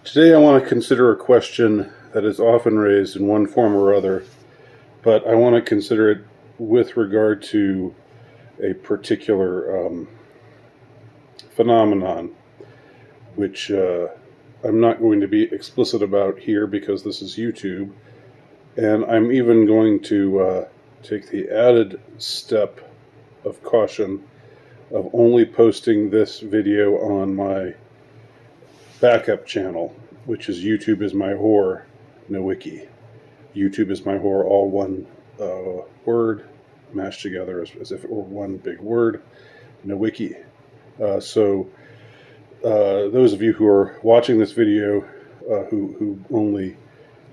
Today I want to consider a question that is often raised in one form or other, but I want to consider it with regard to a particular phenomenon, which I'm not going to be explicit about here because this is YouTube, and I'm even going to take the added step of caution of only posting this video on my backup channel, which is YouTube is my whore, Nowiki. YouTube is my whore, all one word, mashed together as if it were one big word, Nowiki. So those of you who are watching this video who only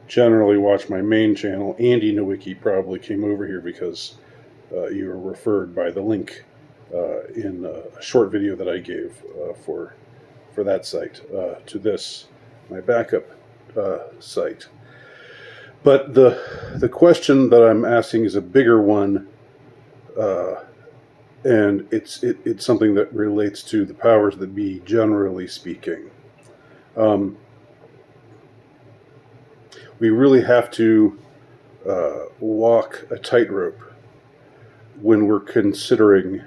generally watch my main channel, Andy Nowiki, probably came over here because you were referred by the link in a short video that I gave for that site to this, my backup site. But the question that I'm asking is a bigger one, and it's something that relates to the powers that be, generally speaking. We really have to walk a tightrope when we're considering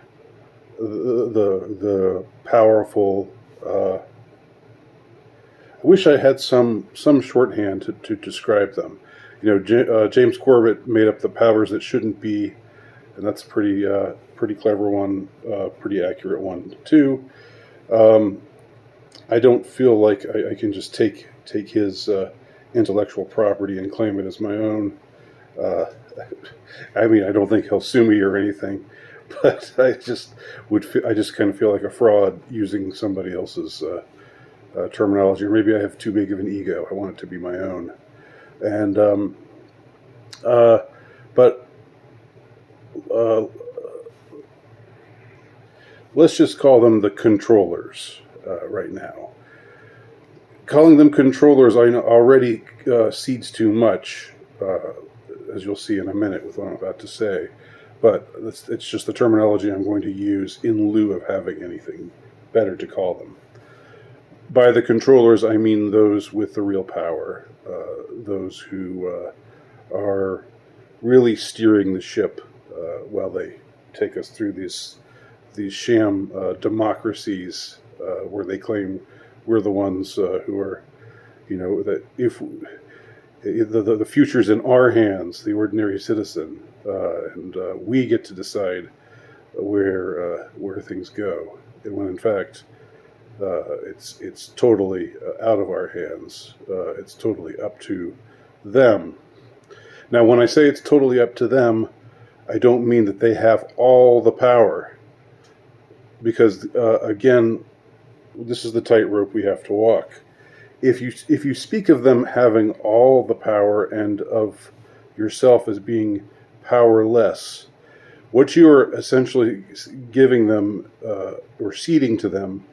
the powerful. I wish I had some shorthand to describe them. You know, James Corbett made up the powers that shouldn't be, and that's a pretty clever one, pretty accurate one too. I don't feel like I can just take his intellectual property and claim it as my own. I mean, I don't think he'll sue me or anything, but I just kind of feel like a fraud using somebody else's terminology, or maybe I have too big of an ego. I want it to be my own. And but let's just call them the controllers right now. Calling them controllers, I know already cedes too much, as you'll see in a minute with what I'm about to say. But it's just the terminology I'm going to use in lieu of having anything better to call them. By the controllers, I mean those with the real power, those who are really steering the ship while they take us through these sham democracies where they claim we're the ones who are, you know, that if the future's in our hands, the ordinary citizen, and we get to decide where things go, and when in fact it's totally out of our hands. It's totally up to them. Now, when I say it's totally up to them, I don't mean that they have all the power, because again, this is the tightrope we have to walk. If you speak of them having all the power and of yourself as being powerless, what you are essentially giving them or ceding to them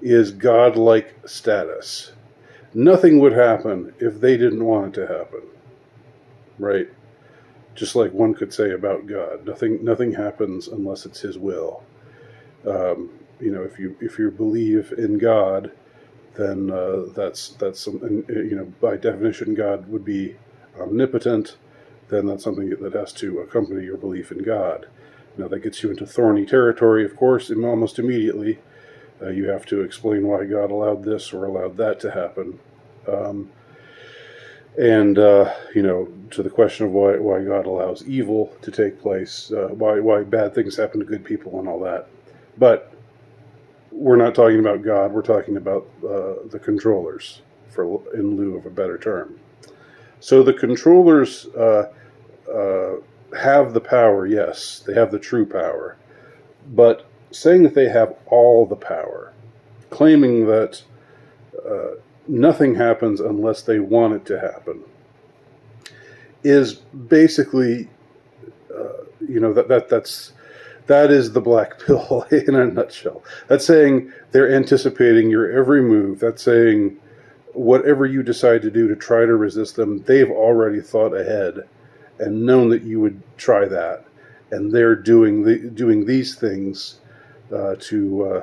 is godlike status. Nothing would happen if they didn't want it to happen, right? Just like one could say about God, nothing happens unless it's His will. You know, if you believe in God, then that's something. You know, by definition, God would be omnipotent. Then that's something that has to accompany your belief in God. Now that gets you into thorny territory, of course, and almost immediately. You have to explain why God allowed this or allowed that to happen. You know, to the question of why God allows evil to take place, why bad things happen to good people and all that. But we're not talking about God, we're talking about the controllers, in lieu of a better term. So the controllers have the power, yes, they have the true power, but saying that they have all the power, claiming that nothing happens unless they want it to happen, is basically, you know, that is the black pill in a nutshell. That's saying they're anticipating your every move. That's saying whatever you decide to do to try to resist them, they've already thought ahead and known that you would try that, and they're doing these things to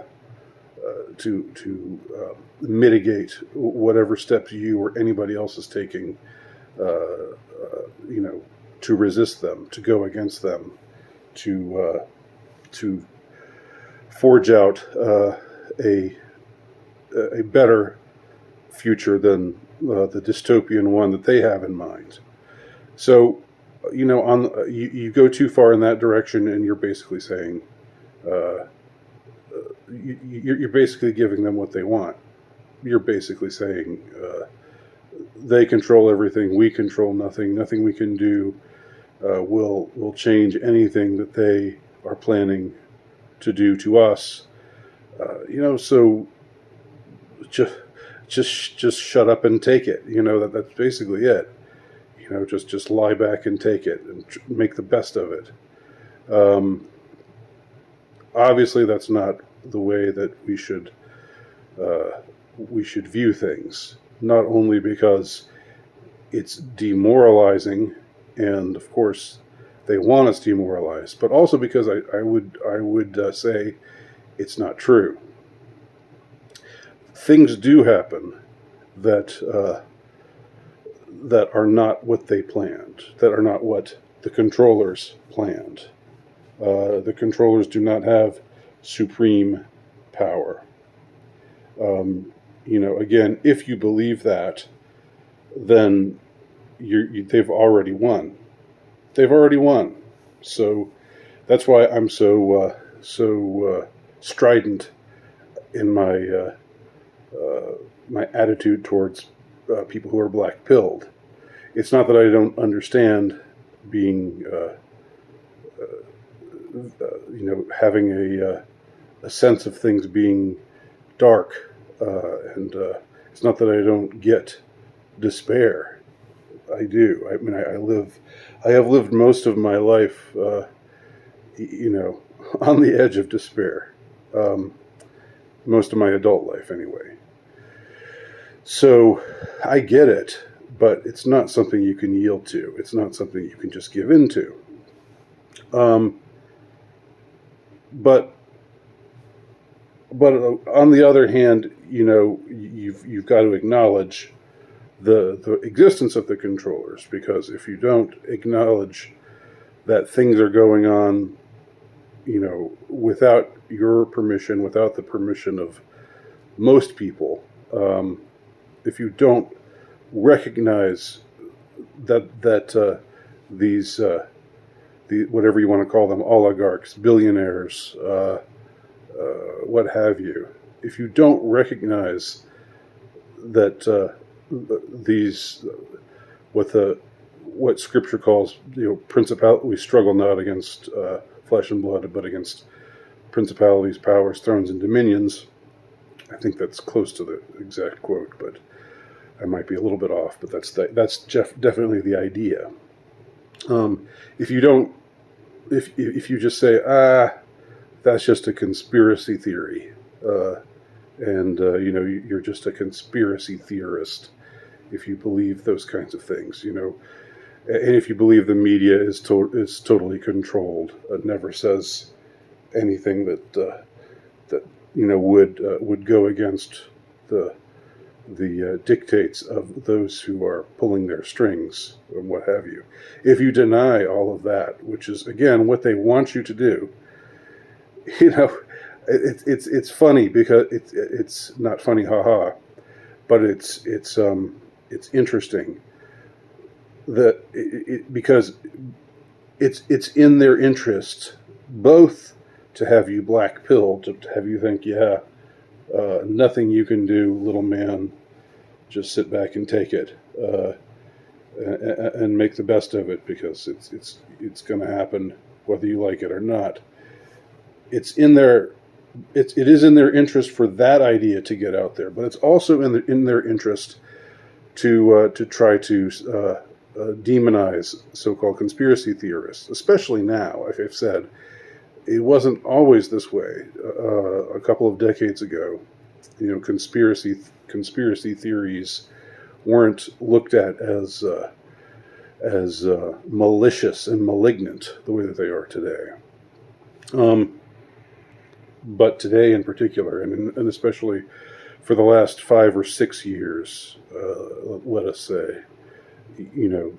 mitigate whatever steps you or anybody else is taking, you know, to resist them, to go against them, to forge out a better future than the dystopian one that they have in mind. So, you know, you go too far in that direction, and you're basically saying, you're basically giving them what they want. You're basically saying they control everything, we control nothing. Nothing we can do will change anything that they are planning to do to us. You know, so just shut up and take it. You know, that's basically it. You know, just lie back and take it and make the best of it. Obviously, that's not the way that we should view things. Not only because it's demoralizing, and of course they want us demoralized, but also because I would say it's not true. Things do happen that that are not what they planned, that are not what the controllers planned. The controllers do not have supreme power. You know, again, if you believe that, then they've already won. They've already won. So that's why I'm so strident in my my attitude towards people who are black-pilled. It's not that I don't understand being, you know, having a sense of things being dark, and it's not that I don't get despair. I do. I mean, I have lived most of my life, you know, on the edge of despair. Most of my adult life, anyway. So I get it, but it's not something you can yield to. It's not something you can just give into. But on the other hand, you know, you've got to acknowledge the existence of the controllers, because if you don't acknowledge that things are going on, you know, without your permission, without the permission of most people, if you don't recognize that these whatever you want to call them, oligarchs, billionaires, what have you, if you don't recognize that these what Scripture calls, you know, principality, we struggle not against flesh and blood, but against principalities, powers, thrones, and dominions. I think that's close to the exact quote, but I might be a little bit off. But that's definitely the idea. If you don't, if you just say, that's just a conspiracy theory, and you know, you're just a conspiracy theorist if you believe those kinds of things, you know, and if you believe the media is totally controlled, it never says anything that you know would go against the dictates of those who are pulling their strings and what have you. If you deny all of that, which is again what they want you to do, you know, it's funny because it's not funny, haha, but it's interesting that because it's in their interest both to have you black-pilled, to have you think, yeah, nothing you can do, little man, just sit back and take it, and make the best of it, because it's going to happen whether you like it or not. It is in their interest for that idea to get out there, but it's also in their interest to try to demonize so-called conspiracy theorists, especially now. Like I've said, it wasn't always this way. A couple of decades ago, you know, conspiracy theories weren't looked at as malicious and malignant the way that they are today. but today in particular, and especially for the last 5 or 6 years, let us say, you know,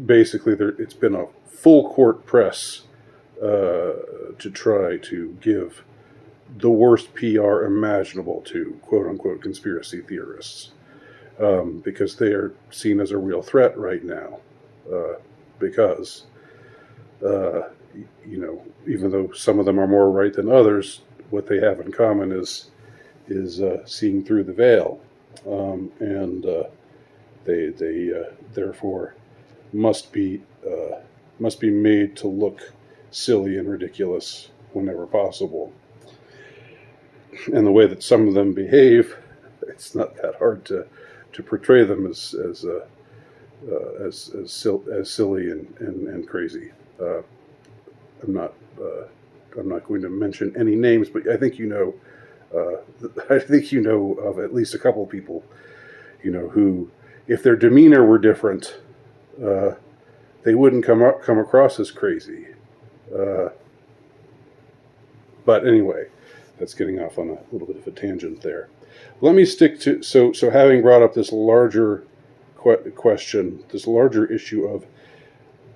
basically it's been a full court press to try to give the worst PR imaginable to quote unquote conspiracy theorists, because they are seen as a real threat right now, because you know, even though some of them are more right than others, what they have in common is seeing through the veil, and they therefore must be made to look silly and ridiculous whenever possible. And the way that some of them behave, it's not that hard to portray them as silly and crazy. I'm not going to mention any names, but I think you know. I think you know of at least a couple of people, you know, who, if their demeanor were different, they wouldn't come across as crazy. But anyway, that's getting off on a little bit of a tangent there. Let me stick to so having brought up this larger question, this larger issue of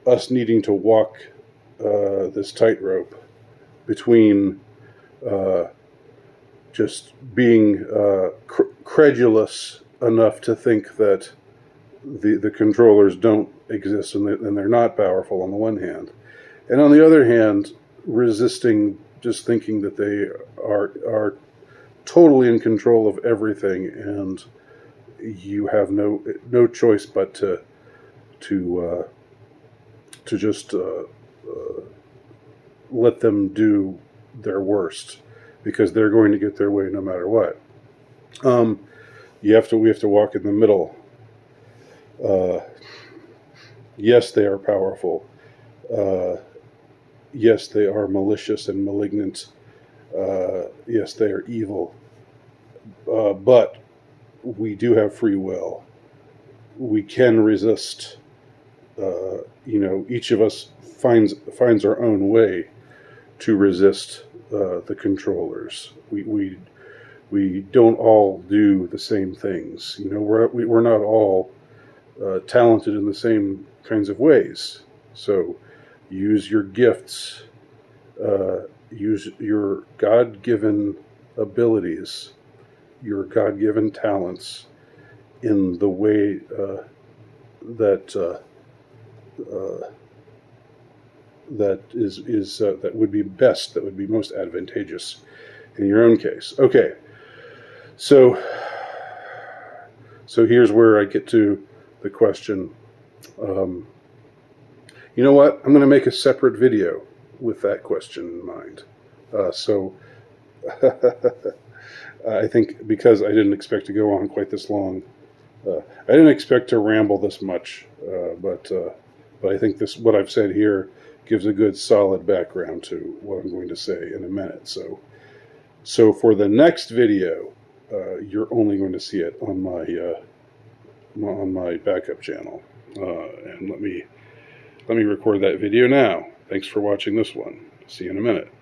us needing to walk this tightrope between just being credulous enough to think that the controllers don't exist and they're not powerful on the one hand, and on the other hand, resisting just thinking that they are totally in control of everything, and you have no choice but to just let them do their worst, because they're going to get their way no matter what. We have to walk in the middle. Yes, they are powerful. Yes, they are malicious and malignant. Yes, they are evil. But we do have free will. We can resist. You know, each of us finds our own way to resist the controllers. We don't all do the same things. You know, we're not all talented in the same kinds of ways. So use your gifts, use your God-given abilities, your God-given talents in the way that that would be best, that would be most advantageous in your own case. Okay, so here's where I get to the question. You know what? I'm going to make a separate video with that question in mind. I think, because I didn't expect to go on quite this long, I didn't expect to ramble this much, but I think what I've said here gives a good solid background to what I'm going to say in a minute. So for the next video, you're only going to see it on my backup channel, and let me record that video now. Thanks for watching this one. See you in a minute.